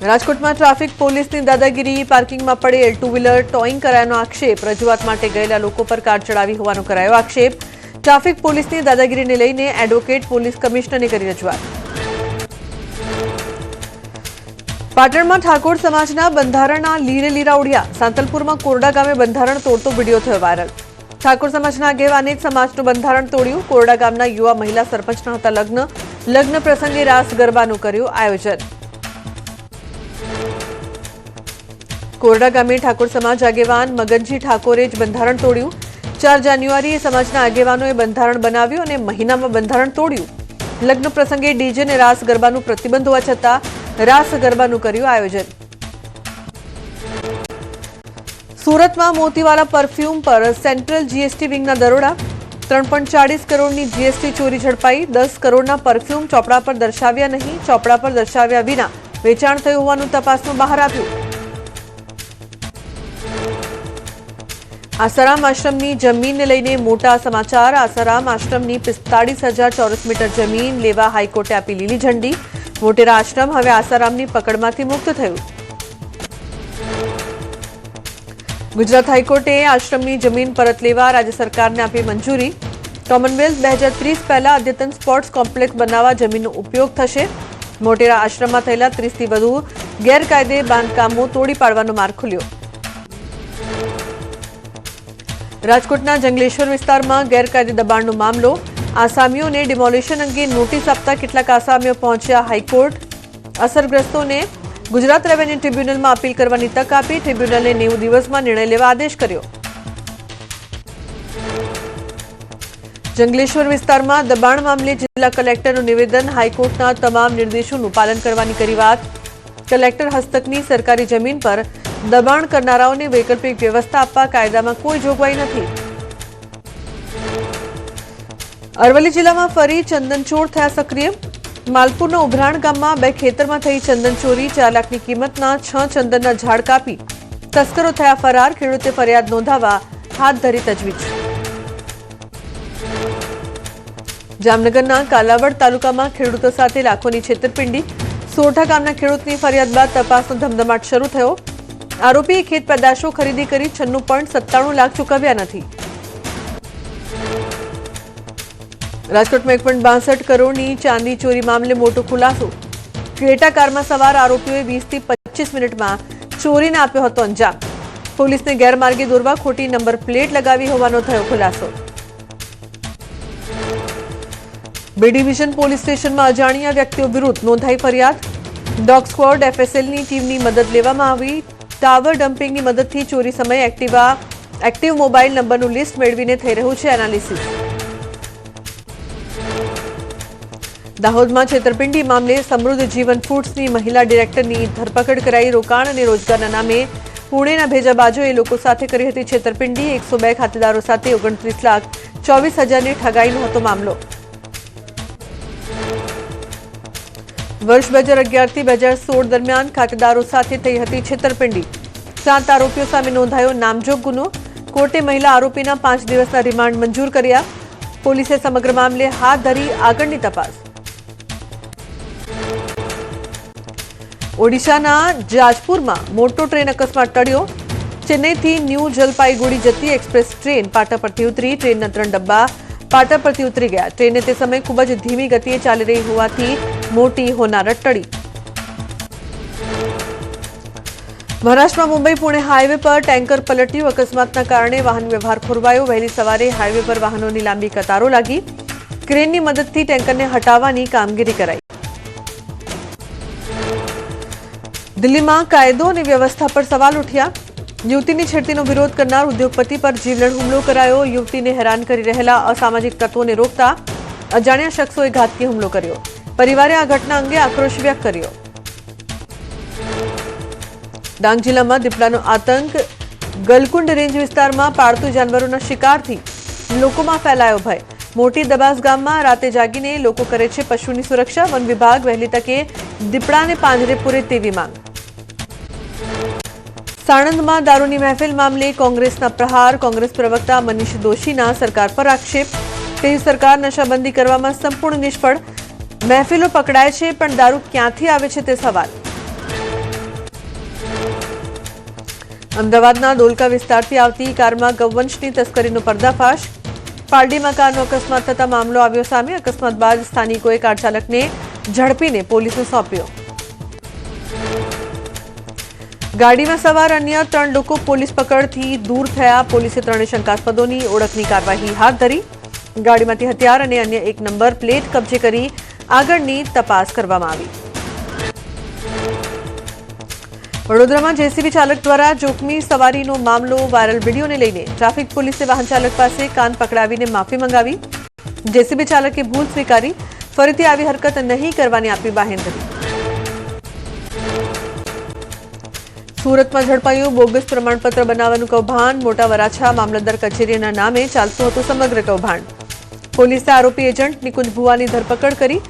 રાજકોટમાં ટ્રાફિક પોલીસની દાદાગીરી, પાર્કિંગમાં પડેલ ટુ વ્હીલર ટોઈંગ કરાયાનો આક્ષેપ, રજૂઆત માટે ગયેલા લોકો પર કાર ચડાવી હોવાનો કરાયો આક્ષેપ। ટ્રાફિક પોલીસની દાદાગીરીને લઈને એડવોકેટ પોલીસ કમિશનરને કરી રજૂઆત। પાટણમાં ઠાકોર સમાજના બંધારણના લીરે લીરા ઉડ્યા, સાંતલપુરમાં કોરડા ગામે બંધારણ તોડતો વિડીયો થયો વાયરલ। ઠાકોર સમાજના આગેવાને સમાજનું બંધારણ તોડ્યું, કોરડા ગામના યુવા મહિલા સરપંચના હતા લગ્ન પ્રસંગે રાસ ગરબાનું કર્યું આયોજન। કોરડા ગામે ઠાકોર સમાજ આગેવાન મગનજી ઠાકોરે જ બંધારણ તોડ્યું। 4 જાન્યુઆરીએ સમાજના આગેવાનોએ બંધારણ બનાવ્યું અને મહિનામાં બંધારણ તોડ્યું। લગ્ન પ્રસંગે ડીજે અને રાસ ગરબાનું પ્રતિબંધ હોવા છતાં રાસ ગરબાનું કર્યું આયોજન। સુરતમાં મોતીવાલા પરફ્યુમ પર સેન્ટ્રલ જીએસટી વિંગના દરોડા, 3.40 કરોડની જીએસટી ચોરી ઝડપાઈ। 10 કરોડના પરફ્યુમ ચોપડા પર દર્શાવ્યા નહીં, ચોપડા પર દર્શાવ્યા વિના વેચાણ થયું હોવાનું તપાસમાં બહાર આવ્યું। આસારામ આશ્રમની જમીનને લઈને મોટા સમાચાર। આસારામ આશ્રમની 45,000 ચોરસ મીટર જમીન લેવા હાઈકોર્ટે આપી લીલી ઝંડી। મોટેરા આશ્રમ હવે આસારામની પકડમાંથી મુક્ત થયું। ગુજરાત હાઈકોર્ટે આશ્રમની જમીન પરત લેવા રાજ્ય સરકારને આપી મંજૂરી। કોમનવેલ્થ 2030 પહેલા અદ્યતન સ્પોર્ટ્સ કોમ્પ્લેક્સ બનાવવા જમીનનો ઉપયોગ થશે। મોટેરા આશ્રમમાં થયેલા 30થી વધુ ગેરકાયદે બાંધકામો તોડી પાડવાનો માર્ગ ખુલ્યો। રાજકોટના જંગલેશ્વર વિસ્તારમાં ગેરકાયદે દબાણનો મામલો, આસામીઓને ડિમોલિશન અંગે નોટિસ આપતા કેટલાક આસામીઓ પહોંચ્યા હાઈકોર્ટ। અસરગ્રસ્તોને ગુજરાત રેવન્યુ ટ્રિબ્યુનલમાં અપીલ કરવાની તક આપી। ટ્રિબ્યુનલે 90 દિવસમાં નિર્ણય લેવા આદેશ કર્યો। જંગલેશ્વર વિસ્તારમાં દબાણ મામલે જિલ્લા કલેક્ટરનું નિવેદન, હાઈકોર્ટના તમામ નિર્દેશોનું પાલન કરવાની કરી વાત। કલેક્ટર હસ્તકની સરકારી જમીન પર દબાણ કરનારાઓને વૈકલ્પિક વ્યવસ્થા આપવા કાયદામાં કોઈ જોગવાઈ નથી। અરવલ્લી જિલ્લામાં ફરી ચંદનચોર થયા સક્રિય। માલપુરના ઉભરાણ ગામમાં 2 ખેતરમાં થઈ ચંદનચોરી, 4 લાખની કિંમતના 6 ચંદનના ઝાડ કાપી તસ્કરો થયા ફરાર। ખેડૂતે ફરિયાદ નોંધાવવા હાથ ધરી તજવીજ। જામનગરના કાલાવડ તાલુકામાં ખેડૂતો સાથે લાખોની છેતરપિંડી, સોરઠા ગામના ખેડૂતની ફરિયાદ બાદ તપાસનો ધમધમાટ શરૂ થયો। આરોપીએ ખેત પેદાશો ખરીદી કરી 96.97 લાખ ચૂકવ્યા નથી। રાજકોટમાં 1.62 કરોડની ચાંદી ચોરી મામલે મોટો ખુલાસો। ક્રેટા કારમાં સવાર આરોપીઓએ 20 થી 25 મિનિટમાં ચોરીને આપ્યો હતો અંજામ। પોલીસને ગેરમાર્ગે દોરવા ખોટી નંબર પ્લેટ લગાવી હોવાનો થયો ખુલાસો। બી ડિવિઝન પોલીસ સ્ટેશનમાં અજાણ્યા વ્યક્તિઓ વિરુદ્ધ નોંધાઈ ફરિયાદ। ડોગ સ્ક્વોડ એફએસએલની ટીમની મદદ લેવામાં આવી। ટાવર ડમ્પિંગની મદદથી ચોરી સમયે એક્ટિવ મોબાઈલ નંબરનું લિસ્ટ મેળવીને થઈ રહ્યું છે એનાલિસિસ। દાહોદમાં છેતરપિંડી મામલે સમૃદ્ધ જીવન ફૂડ્સની મહિલા ડિરેક્ટરની ધરપકડ કરાઈ। રોકાણ અને રોજગારના નામે પુણેના ભેજાબાજોએ લોકો સાથે કરી હતી છેતરપિંડી। 102 ખાતેદારો સાથે 29,24,000ની ઠગાઈનો હતો મામલો। વર્ષ 2011 થી 2016 દરમિયાન ખાતેદારો સાથે થઈ હતી છેતરપિંડી। 7 આરોપીઓ સામે નોંધાયો નામજોગ ગુનો। કોર્ટે મહિલા આરોપીના 5 દિવસના રિમાન્ડ મંજૂર કર્યા। પોલીસે સમગ્ર મામલે હાથ ધરી આગળની તપાસ। ઓડિશાના જાજપુરમાં મોટો ટ્રેન અકસ્માત ટળ્યો। ચેન્નઈથી ન્યૂ જલપાઈગુડી જતી એક્સપ્રેસ ટ્રેન પાટા પરથી ઉતરી। ટ્રેનના 3 ડબ્બા પાટા પરથી ઉતરી ગયા। ટ્રેને તે સમયે ખૂબ જ ધીમી ગતિએ ચાલી રહી હોવાથી મોટી હોનારત ટળી। મહારાષ્ટ્રમાં મુંબઈ પુણે હાઈવે પર ટેન્કર પલટ્યું। અકસ્માતના કારણે વાહન વ્યવહાર ખોરવાયો। વહેલી સવારે હાઈવે પર વાહનોની લાંબી કતારો લાગી। ક્રેનની મદદથી ટેન્કરને હટાવવાની કામગીરી કરાઈ। દિલ્હીમાં કાયદો અને વ્યવસ્થા પર સવાલ ઉઠ્યા। યુવતીની છેડતીનો વિરોધ કરનાર ઉદ્યોગપતિ પર જીવલેણ હુમલો કરાયો। યુવતીને હેરાન કરી રહેલા અસામાજિક તત્વોને રોકતા અજાણ્યા શખ્સોએ ઘાતકી હુમલો કર્યો। પરિવારે આ ઘટના અંગે આક્રોશ વ્યક્ત કર્યો। ડાંગ જિલ્લામાં દીપડાનો આતંક। ગલકુંડ રેન્જ વિસ્તારમાં પાળતુ જાનવરોના શિકારથી લોકોમાં ફેલાયો ભય। મોટી દબાસ ગામમાં રાતે જાગીને લોકો કરે છે પશુની સુરક્ષા। વન વિભાગ વહેલી તકે દીપડાને પાંજરે પૂરે તેવી માંગ। સાણંદમાં દારૂની મહેફિલ મામલે કોંગ્રેસના પ્રહાર। કોંગ્રેસ પ્રવક્તા મનીષ દોશીના સરકાર પર આક્ષેપ। તેની સરકાર નશાબંધી કરવામાં સંપૂર્ણ નિષ્ફળ। મહેફિલો પકડાય છે પણ દારૂ ક્યાંથી આવે છે તે સવાલ। અમદાવાદના ધોલકા વિસ્તારથી આવતી કારમાં ગૌવંશની તસ્કરીનો પર્દાફાશ. પાલડીમાં કારનો અકસ્માત થતા મામલો આવ્યો સામે. અકસ્માત બાદ સ્થાનિકોએ કાર ચાલકને ઝડપીને પોલીસને સોંપ્યો. ગાડીમાં સવાર અન્ય 3 લોકો પોલીસ પકડથી દૂર થયા. પોલીસે 3 શંકાસ્પદોની ઓળખની કાર્યવાહી હાથ ધરી. ગાડીમાંથી હથિયાર અને અન્ય 1 નંબર પ્લેટ કબજે કરી આગળની તપાસ કરવામાં આવી. વડોદરામાં જેસીબી ચાલક દ્વારા જોખમી સવારીનો મામલો. વાયરલ વિડીયોને લઈને ટ્રાફિક પોલીસે વાહન ચાલક પાસે કાન પકડાવીને માફી મંગાવી. જેસીબી ચાલકે ભૂલ સ્વીકારી ફરીથી આવી હરકત નહીં કરવાની આપી બાહેંધરી. સુરતમાં ઝડપાયું બોગસ પ્રમાણપત્ર બનાવવાનું કૌભાંડ. મોટા વરાછા મામલતદાર કચેરીના નામે ચાલતું હતું સમગ્ર કૌભાંડ. પોલીસે આરોપી એજન્ટ નિકુંજ ભુવાની ધરપકડ કરી.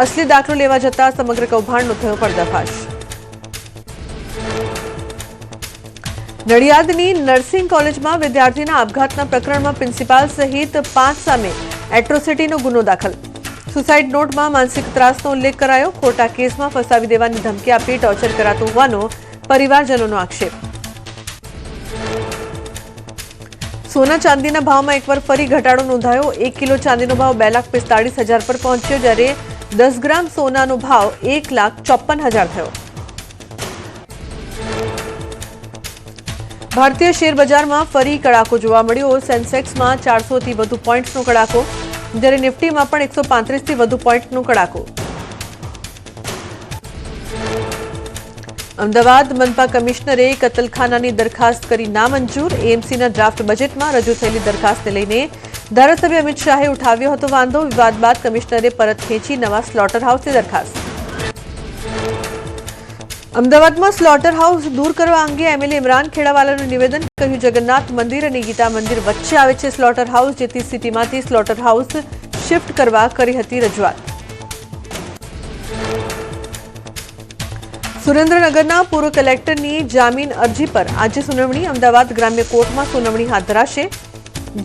અસલી દાખલો લેવા જતા સમગ્ર કૌભાંડનો થયો પર્દાફાશ. નડિયાદની નર્સિંગ કોલેજમાં વિદ્યાર્થીના આપઘાતના પ્રકરણમાં પ્રિન્સિપાલ સહિત 5 સામે એટ્રોસિટીનો ગુનો દાખલ. સુસાઇડ નોટમાં માનસિક ત્રાસનો ઉલ્લેખ કરાયો. ખોટા કેસમાં ફસાવી દેવાની ધમકી આપી ટોર્ચર કરાતું હોવાનો પરિવારજનોનો આક્ષેપ. સોના ચાંદીના ભાવમાં એકવાર ફરી ઘટાડો નોંધાયો. 1 કિલો ચાંદીનો ભાવ 2,45,000 પર પહોંચ્યો, જ્યારે 10 ગ્રામ સોનાનો ભાવ 1,54,000 થયો. ભારતીય શેર બજારમાં ફરી કડાકો જોવા મળ્યો. સેન્સેક્સમાં 400થી વધુ પોઈન્ટ્સનો કડાકો, જ્યારે નિફ્ટીમાં પણ 135થી વધુ પોઈન્ટનો કડાકો. અમદાવાદ મનપા કમિશનરે કતલખાનાની દરખાસ્ત કરી નામંજૂર. એએમસીના ડ્રાફ્ટ બજેટમાં રજૂ થયેલી દરખાસ્તને લઈને ધારાસભ્ય અમિત શાહે ઉઠાવ્યો હતો વાંધો. વિવાદ બાદ કમિશનરે પરત ખેંચી નવા સ્લોટર હાઉસની દરખાસ્ત. અમદાવાદમાં સ્લોટર હાઉસ દૂર કરવા અંગે એમએલએ ઇમરાન ખેડાવાલાનું નિવેદન. કહ્યું, જગન્નાથ મંદિર અને ગીતા મંદિર વચ્ચે આવે છે સ્લોટર હાઉસ, જેથી સિટીમાંથી સ્લોટર હાઉસ શિફ્ટ કરવા કરી હતી રજૂઆત. સુરેન્દ્રનગરના પૂર્વ કલેક્ટરની જામીન અરજી પર આજે સુનાવણી. અમદાવાદ ગ્રામ્ય કોર્ટમાં સુનાવણી હાથ ધરાશે.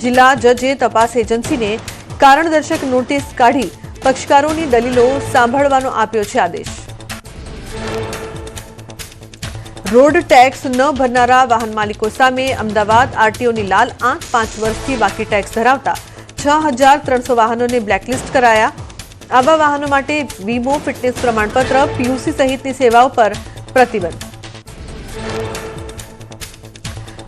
જિલ્લા જજે તપાસ એજન્સીને કારણદર્શક નોટિસ કાઢી પક્ષકારોની દલીલો સાંભળવાનો આપ્યો છે આદેશ. રોડ ટેક્સ ન ભરનારા વાહન માલિકો સામે અમદાવાદ આરટીઓની લાલ આંખ. 5 વર્ષથી બાકી ટેક્સ ધરાવતા 6,300 વાહનોને બ્લેકલિસ્ટ કરાયા. આવા વાહનો માટે વીમો, ફિટનેસ પ્રમાણપત્ર, પીયુસી સહિતની સેવાઓ પર પ્રતિબંધ.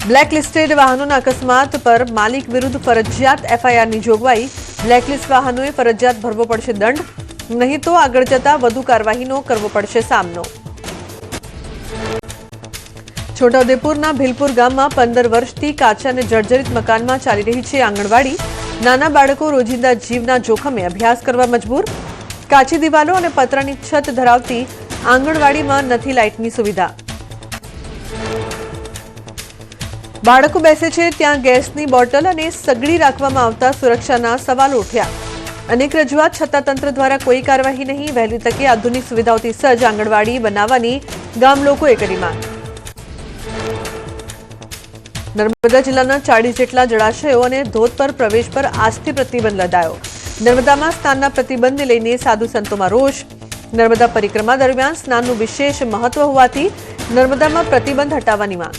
બ્લેકલિસ્ટેડ વાહનોના અકસ્માત પર માલિક વિરુદ્ધ ફરજિયાત એફઆઈઆરની જોગવાઈ. બ્લેકલિસ્ટ વાહનોએ ફરજિયાત ભરવો પડશે દંડ, નહીં તો આગળ જતા વધુ કાર્યવાહીનો કરવો પડશે સામનો. છોટાઉદેપુરના ભીલપુર ગામમાં 15 વર્ષથી કાચા અને જર્જરિત મકાનમાં ચાલી રહી છે આંગણવાડી. નાના બાળકો રોજિંદા જીવના જોખમે અભ્યાસ કરવા મજબૂર. કાચી દિવાલો અને પતરાની છત ધરાવતી આંગણવાડીમાં નથી લાઇટની સુવિધા. બાળકો બેસે છે ત્યાં ગેસની બોટલ અને સગડી રાખવામાં આવતા સુરક્ષાના સવાલો ઉઠ્યા. અનેક રજૂઆત છતાં તંત્ર દ્વારા કોઈ કાર્યવાહી નહીં. વહેલી તકે આધુનિક સુવિધાઓથી સજ્જ આંગણવાડી બનાવવાની ગામ લોકોએ કરી માંગ. નર્મદા જિલ્લાના 40 જેટલા જળાશયો અને ધોધ પર પ્રવેશ પર આજથી પ્રતિબંધ લદાયો. નર્મદામાં સ્નાનના પ્રતિબંધને લઈને સાધુ સંતોમાં રોષ. નર્મદા પરિક્રમા દરમિયાન સ્નાનનું વિશેષ મહત્વ હોવાથી નર્મદામાં પ્રતિબંધ હટાવવાની માંગ.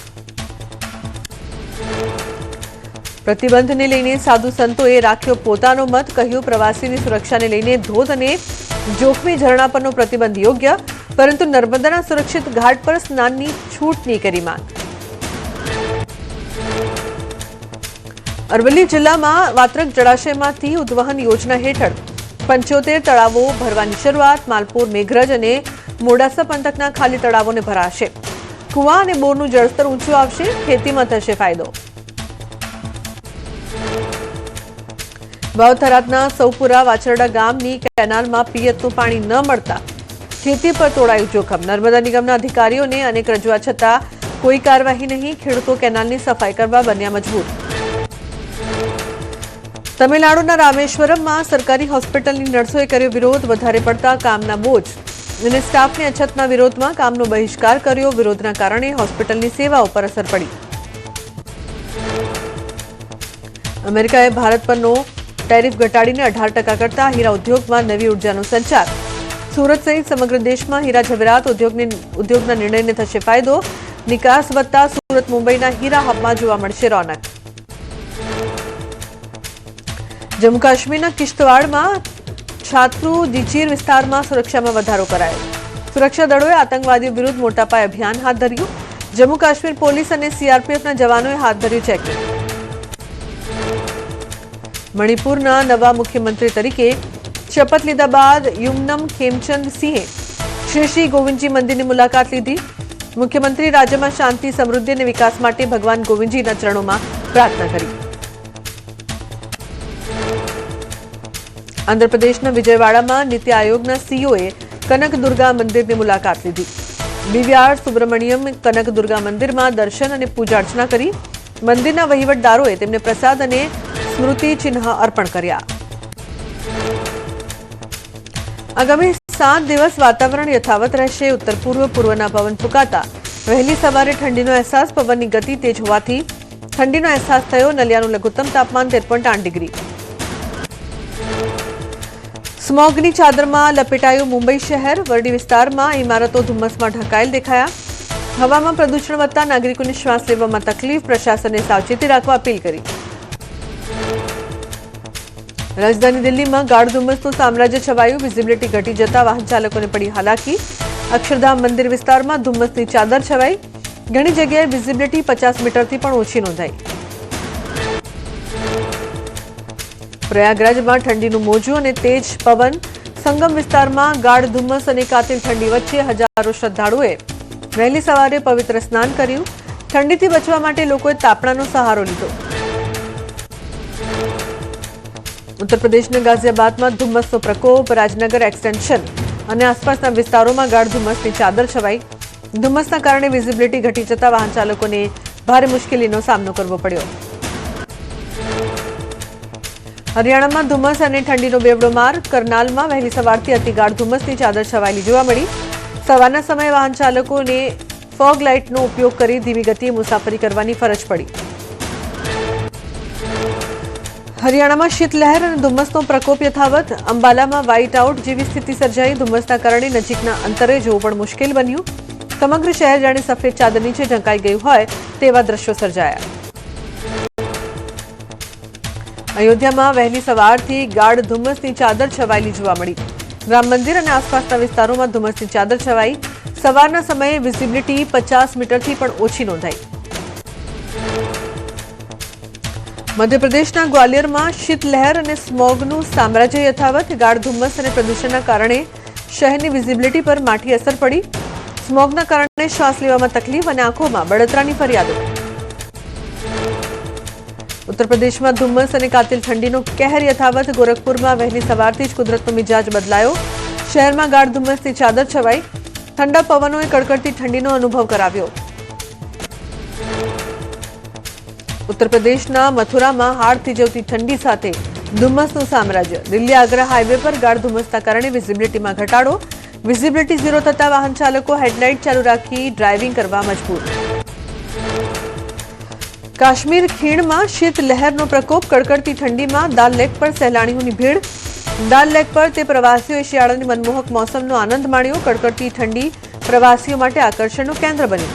પ્રતિબંધને લઈને સાધુ સંતોએ રાખ્યો પોતાનો મત. કહ્યું, પ્રવાસીની સુરક્ષાને લઈને ધોધ અને જોખમી ઝરણા પરનો પ્રતિબંધ યોગ્ય, પરંતુ નર્મદાના સુરક્ષિત ઘાટ પર સ્નાનની છૂટની કરી માંગ. અરવલ્લી જિલ્લામાં વાત્રક જળાશયમાંથી ઉદ્વહન યોજના હેઠળ 75 તળાવો ભરવાની શરૂઆત. માલપુર, મેઘરજ અને મોડાસા પંથકના ખાલી તળાવોને ભરાશે. કુવા અને બોરનું જળસ્તર ઊંચું આવશે. ખેતીમાં થશે ફાયદો. વાવ-થરાદના સૌપુરા વાછરડા ગામની કેનાલમાં પિયતનું પાણી ન મળતા ખેતી પર તોડાયું જોખમ. નર્મદા નિગમના અધિકારીઓને અનેક રજૂઆત છતાં કોઈ કાર્યવાહી નહીં. ખેડૂતો કેનાલની સફાઈ કરવા બન્યા મજબૂર. તમિલનાડુના રામેશ્વરમમાં સરકારી હોસ્પિટલની નર્સોએ કર્યો વિરોધ. વધારે પડતા કામના બોજ અને સ્ટાફની અછતના વિરોધમાં કામનો બહિષ્કાર કર્યો. વિરોધના કારણે હોસ્પિટલની સેવાઓ પર અસર પડી. અમેરિકાએ ભારત પરનો ટેરિફ ઘટાડીને 18% કરતા હીરા ઉદ્યોગમાં નવી ઉર્જાનો સંચાર. સુરત સહિત સમગ્ર દેશમાં હીરા ઝવેરાત ઉદ્યોગના નિર્ણયને થશે ફાયદો. નિકાસ વધતા સુરત સુરત મુંબઈના હીરા હબમાં જોવા મળશે રોનક. જમ્મુ કાશ્મીરના કિશ્તવાડમાં છાત્રુ જીચીર વિસ્તારમાં સુરક્ષામાં વધારો કરાયો. સુરક્ષા દળોએ આતંકવાદીઓ વિરુદ્ધ મોટા પાયે અભિયાન હાથ ધર્યું. જમ્મુ કાશ્મીર પોલીસ અને સીઆરપીએફના જવાનોએ હાથ ધર્યું ચેકિંગ. મણિપુરના નવા મુખ્યમંત્રી તરીકે શપથ લીધા બાદ યુમનમ ખેમચંદ સિંહે શ્રી ગોવિંદજી મંદિરની મુલાકાત લીધી. મુખ્યમંત્રી રાજ્યમાં શાંતિ, સમૃદ્ધિ અને વિકાસ માટે ભગવાન ગોવિંદજીના ચરણોમાં પ્રાર્થના કરી. આંધ્રપ્રદેશના વિજયવાડામાં નીતિ આયોગના સીઈઓએ કનક દુર્ગા મંદિરની મુલાકાત લીધી. બીવીઆર સુબ્રમણ્યમ કનક દુર્ગા મંદિરમાં દર્શન અને પૂજા અર્ચના કરી. મંદિરના વહીવટદારોએ તેમને પ્રસાદ અને સ્મૃતિ ચિહ્ન અર્પણ કર્યા. આગામી 7 દિવસ વાતાવરણ યથાવત રહેશે. ઉત્તર પૂર્વના પવન ફૂંકાતા વહેલી સવારે ઠંડીનો અહેસાસ. પવનની ગતિ તેજ હોવાથી ઠંડીનો અહેસાસ થયો. નલિયાનું લઘુત્તમ તાપમાન 13.8 ડિગ્રી. સ્મોગની ચાદરમાં લપેટાયું મુંબઈ શહેર. વરડી વિસ્તારમાં ઇમારતો ધુમ્મસમાં ઢંકાયેલ દેખાયા. હવામાં પ્રદૂષણ વધતા નાગરિકોને શ્વાસ લેવામાં તકલીફ. પ્રશાસને સાવચેતી રાખવા અપીલ કરી. રાજધાની દિલ્હીમાં ગાઢ ધુમ્મસનું સામ્રાજ્ય છવાયું. વિઝિબિલિટી ઘટી જતા વાહન ચાલકોને પડી હાલાકી. અક્ષરધામ મંદિર વિસ્તારમાં ધુમ્મસની ચાદર છવાઈ. ઘણી જગ્યાએ વિઝિબિલિટી 50 મીટરથી પણ ઓછી નોંધાઈ. પ્રયાગરાજમાં ઠંડીનું મોજું અને તેજ પવન. સંગમ વિસ્તારમાં ગાઢ ધુમ્મસ અને કાતિલ ઠંડી વચ્ચે હજારો શ્રદ્ધાળુઓએ વહેલી સવારે પવિત્ર સ્નાન કર્યું. ઠંડીથી બચવા માટે લોકોએ તાપણાનો સહારો લીધો. ઉત્તર પ્રદેશના ગાઝિયાબાદમાં ધુમ્મસનો પ્રકોપ. રાજનગર એક્સટેન્શન અને આસપાસના વિસ્તારોમાં ગાઢ ધુમ્મસની ચાદર છવાઈ. ધુમ્મસના કારણે વિઝિબિલિટી ઘટી જતા વાહન ચાલકોને ભારે મુશ્કેલીનો સામનો કરવો પડ્યો. હરિયાણામાં ધુમ્મસ અને ઠંડીનો બેવડો માર. કરનાલમાં વહેલી સવારથી અતિગાઢ ધુમ્મસની ચાદર છવાયેલી જોવા મળી. સવારના સમયે વાહન ચાલકોને ફોગ લાઇટનો ઉપયોગ કરી ધીમી ગતિએ મુસાફરી કરવાની ફરજ પડી. હરિયાણામાં શીતલહેર અને ધુમ્મસનો પ્રકોપ યથાવત. અંબાલામાં વ્હાઇટ આઉટ જેવી સ્થિતિ સર્જાઈ. ધુમ્મસના કારણે નજીકના અંતરે જોવું પણ મુશ્કેલ બન્યું. સમગ્ર શહેર જાણે સફેદ ચાદર નીચે ઢંકાઈ ગયું હોય તેવા દ્રશ્યો સર્જાયા. અયોધ્યામાં વહેલી સવારથી ગાઢ ધુમ્મસની ચાદર છવાયેલી જોવા મળી. રામ મંદિર અને આસપાસના વિસ્તારોમાં ધુમ્મસની ચાદર છવાઈ. સવારના સમયે વિઝિબિલિટી 50 મીટરથી પણ ઓછી નોંધાઈ. મધ્યપ્રદેશના ગ્વાલિયરમાં શીતલહેર અને સ્મોગનું સામ્રાજ્ય યથાવત. ગાઢ ધુમ્મસ અને પ્રદૂષણના કારણે શહેરની વિઝિબિલિટી પર માઠી અસર પડી. સ્મોગના કારણે શ્વાસ લેવામાં તકલીફ અને આંખોમાં બળતરાની ફરિયાદો. ઉત્તર પ્રદેશમાં ધુમ્મસ અને કાતિલ ઠંડીનો કહેર યથાવત. ગોરખપુરમાં વહેલી સવારથી જ કુદરતનો મિજાજ બદલાયો. શહેરમાં ગાઢ ધુમ્મસની ચાદર છવાઈ. ઠંડા પવનોએ કડકડતી ઠંડીનો અનુભવ કરાવ્યો. ઉત્તર પ્રદેશના મથુરામાં હાડ થીજવતી ઠંડી સાથે ધુમ્મસનું સામ્રાજ્ય. દિલ્હી આગ્રા હાઈવે પર ગાઢ ધુમ્મસના કારણે વિઝિબિલિટીમાં ઘટાડો. વિઝિબિલિટી 0 થતા વાહન ચાલકો હેડલાઇટ ચાલુ રાખી ડ્રાઇવિંગ કરવા મજબૂર. કાશ્મીર ખીણમાં શીત લહેરનો પ્રકોપ. કડકડતી ઠંડીમાં દાલ લેક પર સહેલાણીઓની ભીડ. દાલ લેક પર તે પ્રવાસીઓએ શિયાળાની મનમોહક મોસમનો આનંદ માણ્યો. કડકડતી ઠંડી પ્રવાસીઓ માટે આકર્ષણનું કેન્દ્ર બની.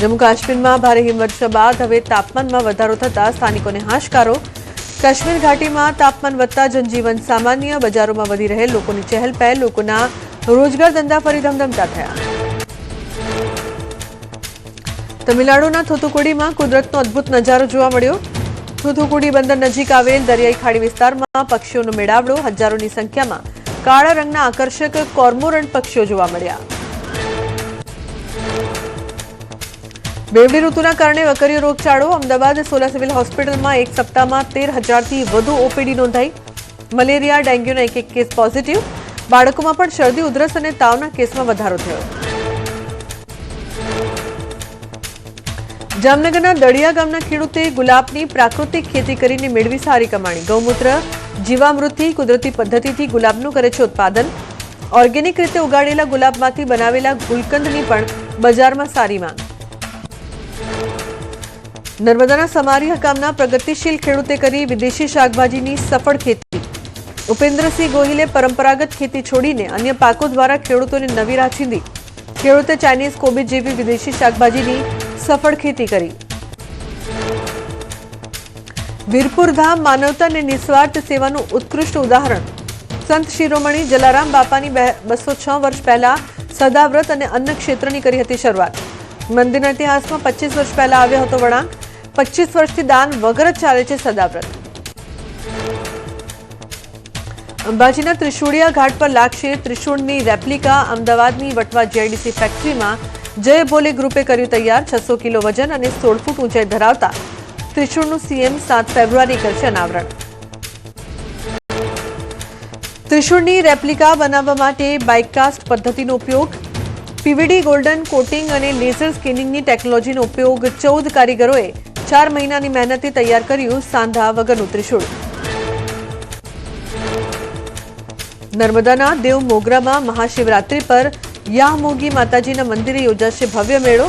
જમ્મુ કાશ્મીરમાં ભારે હિમવર્ષા બાદ હવે તાપમાનમાં વધારો થતા સ્થાનિકોને હાશકારો. કાશ્મીર ઘાટીમાં તાપમાન વધતા જનજીવન સામાન્ય. બજારોમાં વધી રહેલ લોકોની ચહેલપહેલ. લોકોના રોજગાર ધંધા ફરી ધમધમતા થયા. તમિલનાડુના થૂથુકુડીમાં કુદરતનો અદ્ભુત નજારો જોવા મળ્યો. થૂથુકુડી બંદર નજીક આવેલ દરિયાઈ ખાડી વિસ્તારમાં પક્ષીઓનો મેળાવડો. હજારોની સંખ્યામાં કાળા રંગના આકર્ષક કોર્મોરન્ટ પક્ષીઓ જોવા મળ્યા. બેવડી ઋતુના કારણે વકરીયો રોગચાળો. અમદાવાદ સોલા સિવિલ હોસ્પિટલમાં એક સપ્તાહમાં 13,000થી વધુ ઓપીડી નોંધાઈ. મલેરિયા, ડેન્ગ્યુના એક કેસ પોઝિટિવ. બાળકોમાં પણ શરદી, ઉધરસ અને તાવના કેસમાં વધારો થયો. જામનગરના દળિયા ગામના ખેડૂતે ગુલાબની પ્રાકૃતિક ખેતી કરીને મેળવી સારી કમાણી. ગૌમૂત્ર જીવામૃતથી કુદરતી પદ્ધતિથી ગુલાબનું કરે છે ઉત્પાદન. ઓર્ગેનિક રીતે ઉગાડેલા ગુલાબમાંથી બનાવેલા ગુલકંદની પણ બજારમાં સારી માંગ. નર્મદાના સમારિયા ગામના પ્રગતિશીલ ખેડૂતે કરી વિદેશી શાકભાજીની સફળ ખેતી. ઉપેન્દ્રસિંહ ગોહિલે પરંપરાગત ખેતી છોડીને અન્ય પાકો દ્વારા ખેડૂતોને નવી રાહ ચીંધી. ખેડૂતે ચાઇનીઝ કોબીજ જેવી વિદેશી શાકભાજીની સફળ ખેતી કરી. વીરપુર ધામ માનવતા અને નિસ્વાર્થ સેવાનું ઉત્કૃષ્ટ ઉદાહરણ. સંત શિરોમણી જલારામ બાપાની 206 વર્ષ પહેલા સદાવ્રત અને અન્ન ક્ષેત્રની કરી હતી શરૂઆત. મંદિરના ઇતિહાસમાં 25 વર્ષ પહેલા આવ્યો હતો વળાંક. 25 વર્ષથી દાન વગર જ ચાલે છે સદાવ્રત. અંબાજીના ત્રિશુળિયા ઘાટ પર લાગશે ત્રિશુળની રેપ્લિકા. અમદાવાદની વટવા જીઆઈડીસી ફેક્ટરીમાં જય ભોલે ગ્રુપે કર્યું તૈયાર. 600 કિલો વજન અને 16 ફૂટ ઊંચાઈ ધરાવતા ત્રિશુળનું સીએમ 7 ફેબ્રુઆરી કરશે અનાવરણ. ત્રિશુળની રેપ્લિકા બનાવવા માટે બાઇકકાસ્ટ પદ્ધતિનો ઉપયોગ. પીવીડી ગોલ્ડન કોટિંગ અને લેઝર સ્કેનિંગની ટેકનોલોજીનો ઉપયોગ. 14 કારીગરોએ 4 મહિનાની મહેનતે તૈયાર કર્યું સાંધા વગરનું ત્રિશુળ. નર્મદાના દેવ મોગરામાં મહાશિવરાત્રી પર યામોગી માતાજીના મંદિરે યોજાશે ભવ્ય મેળો.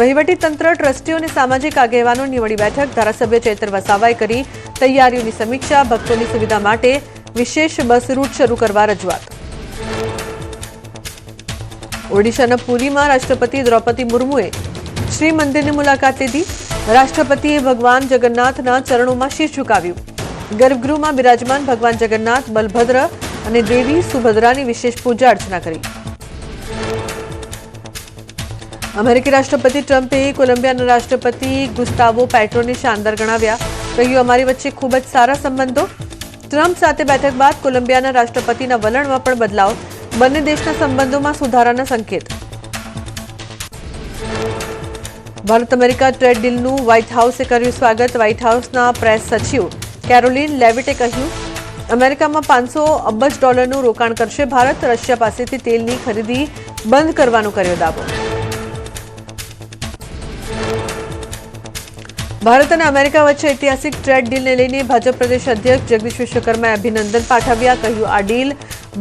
વહીવટી તંત્ર, ટ્રસ્ટીઓ અને સામાજિક આગેવાનોની વડી બેઠક. ધારાસભ્ય ચૈતર વસાવાએ કરી તૈયારીઓની સમીક્ષા. ભક્તોની સુવિધા માટે વિશેષ બસ રૂટ શરૂ કરવા રજૂઆત. ઓડિશાના પુરીમાં રાષ્ટ્રપતિ દ્રૌપદી મુર્મુએ શ્રી મંદિરની મુલાકાત લીધી. રાષ્ટ્રપતિએ ભગવાન જગન્નાથના ચરણોમાં શીશ ઝુકાવ્યું. ગર્ભગૃહમાં બિરાજમાન ભગવાન જગન્નાથ, બલભદ્ર અને દેવી સુભદ્રાની વિશેષ પૂજા અર્ચના કરી. અમેરિકી રાષ્ટ્રપતિ ટ્રમ્પે કોલંબિયાના રાષ્ટ્રપતિ ગુસ્તાવો પેટ્રોને શાનદાર ગણાવ્યા. કહ્યું, અમારી વચ્ચે ખૂબ જ સારા સંબંધો. ટ્રમ્પ સાથે બેઠક બાદ કોલંબિયાના રાષ્ટ્રપતિના વલણમાં પણ બદલાવ. બંને દેશના સંબંધોમાં સુધારાના સંકેત. ભારત અમેરિકા ટ્રેડ ડીલનું વ્હાઇટ હાઉસે કર્યું સ્વાગત. વ્હાઇટ હાઉસના પ્રેસ સચિવ કેરોલિન લેવિટે કહ્યું, અમેરિકામાં $500 અબજ રોકાણ કરશે ભારત. રશિયા પાસેથી તેલની ખરીદી બંધ કરવાનો કર્યો દાવો. ભારત અને અમેરિકા વચ્ચે ઐતિહાસિક ટ્રેડ ડીલને લઈને ભાજપ પ્રદેશ અધ્યક્ષ જગદીશ વિશ્વકર્માએ અભિનંદન પાઠવ્યા. કહ્યું, આ ડીલ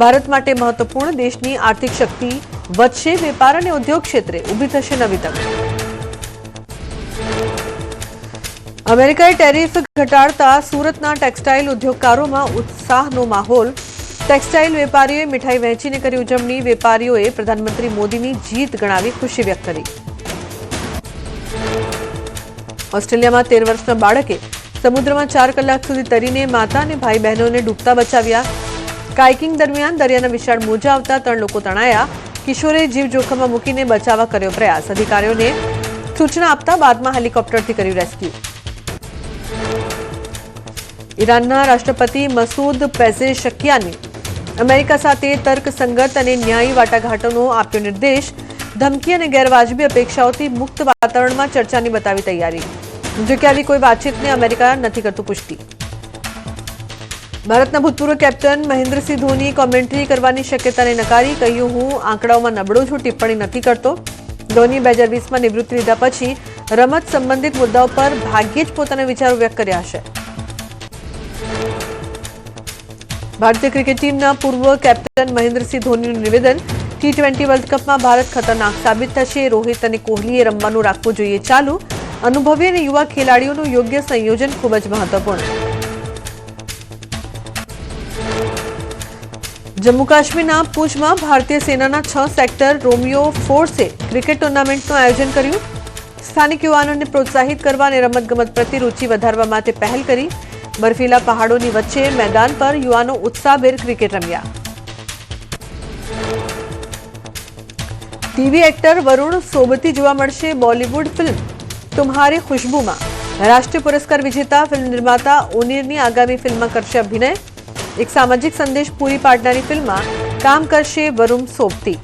ભારત માટે મહત્વપૂર્ણ. દેશની આર્થિક શક્તિ વધશે. વેપાર અને ઉદ્યોગ ક્ષેત્રે ઊભી થશે નવી તક. અમેરિકાએ ટેરિફ ઘટાડતા સુરતના ટેક્સટાઇલ ઉદ્યોગકારોમાં ઉત્સાહનો માહોલ. ટેક્સટાઇલ વેપારીઓએ મીઠાઈ વહેંચીને કરી ઉજવણી. વેપારીઓએ પ્રધાનમંત્રી મોદીની જીત ગણાવી ખુશી વ્યક્ત કરી. ઓસ્ટ્રેલિયામાં 13 વર્ષના બાળકે સમુદ્રમાં 4 કલાક સુધી તરીને માતા અને ભાઈ બહેનોને ડૂબતા બચાવ્યા. કાયકિંગ દરમિયાન દરિયાના વિશાળ મોજા આવતા 3 લોકો તણાયા. કિશોરે જીવ જોખમમાં મૂકીને બચાવવા કર્યો પ્રયાસ. અધિકારીઓને સૂચના આપતા બાદમાં હેલિકોપ્ટરથી કર્યું રેસ્ક્યુ. ઈરાનના રાષ્ટ્રપતિ મસૂદ પેઝેશકિયાને અમેરિકા સાથે તર્કસંગત અને ન્યાયી વાટાઘાટોનો આપ્યો નિર્દેશ. ધમકી અને ગેરવાજબી અપેક્ષાઓથી મુક્ત વાતાવરણમાં ચર્ચાની બતાવી તૈયારી. જોકે આવી કોઈ વાતચીતને અમેરિકા નથી કરતું પુષ્ટિ. ભારતના ભૂતપૂર્વ કેપ્ટન મહેન્દ્રસિંહ ધોની કોમેન્ટ્રી કરવાની શક્યતાને નકારી. કહ્યું, હું આંકડાઓમાં નબળો છું, ટિપ્પણી નથી કરતો. ધોની 2020માં નિવૃત્તિ લીધા પછી રમત સંબંધિત મુદ્દાઓ પર ભાગ્યે જ પોતાના વિચારો વ્યક્ત કર્યા હશે. ભારતીય ક્રિકેટ ટીમના પૂર્વ કેપ્ટન મહેન્દ્રસિંહ ધોનીનું નિવેદન. T20 વર્લ્ડ કપમાં ભારત ખતરનાક સાબિત થશે. રોહિત અને કોહલીએ રમવાનું રાખવું જોઈએ ચાલુ. અનુભવી અને યુવા ખેલાડીઓનું યોગ્ય સંયોજન ખૂબ જ મહત્વપૂર્ણ. જમ્મુ કાશ્મીરના પૂંછમાં ભારતીય સેનાના 6 સેક્ટર રોમિયો ફોર્સે ક્રિકેટ ટુર્નામેન્ટનું આયોજન કર્યું. સ્થાનિક યુવાનોને પ્રોત્સાહિત કરવા અને રમતગમત પ્રત્યે રુચિ વધારવા માટે પહેલ કરી. બર્ફીલા પહાડોની વચ્ચે મેદાન પર યુવાનો ઉત્સાહભેર ક્રિકેટ રમ્યા. ટીવી એક્ટર વરુણ સોબતી જોવા મળશે બોલિવૂડ ફિલ્મ તુમ્હારી ખુશ્બુમાં. રાષ્ટ્રીય પુરસ્કાર વિજેતા ફિલ્મ નિર્માતા ઓનીરની આગામી ફિલ્મમાં કરશે અભિનય. એક સામાજિક સંદેશ પૂરી પાડનારી ફિલ્મમાં કામ કરશે વરુણ સોબતી.